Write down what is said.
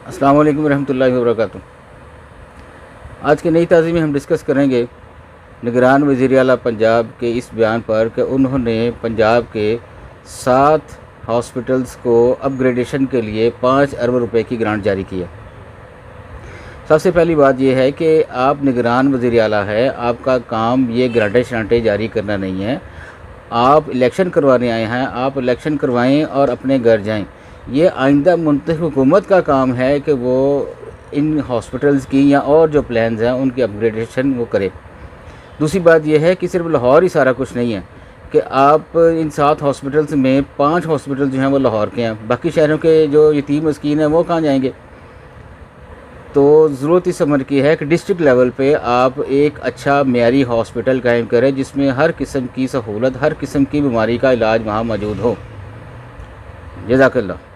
अस्सलाम वालेकुम रहमतुल्लाहि व बरकातुहू। आज की नई ताज़ी में हम डिस्कस करेंगे निगरान वज़ीर आला पंजाब के इस बयान पर कि उन्होंने पंजाब के 7 हॉस्पिटल्स को अपग्रेडेशन के लिए 5 अरब रुपए की ग्रांट जारी की है। सबसे पहली बात यह है कि आप निगरान वज़ीर आला है, आपका काम ये ग्रांटें श्रांटें जारी करना नहीं है। आप इलेक्शन करवाने आए हैं, आप इलेक्शन करवाएं और अपने घर जाएं। ये आइंदा मुंतखब हुकूमत का काम है कि वो इन हॉस्पिटल्स की या और जो प्लान्स हैं उनकी अपग्रेडेशन वो करे। दूसरी बात यह है कि सिर्फ लाहौर ही सारा कुछ नहीं है कि आप इन 7 हॉस्पिटल्स में 5 हॉस्पिटल जो हैं वो लाहौर के हैं, बाकी शहरों के जो यतीम मस्कीन हैं वो कहाँ जाएंगे। तो ज़रूरत इस अमर की है कि डिस्ट्रिक्ट लेवल पे आप एक अच्छा मेयारी हॉस्पिटल कायम करें जिसमें हर किस्म की सहूलत, हर किस्म की बीमारी का इलाज वहाँ मौजूद हो। जज़ाकल्लाह।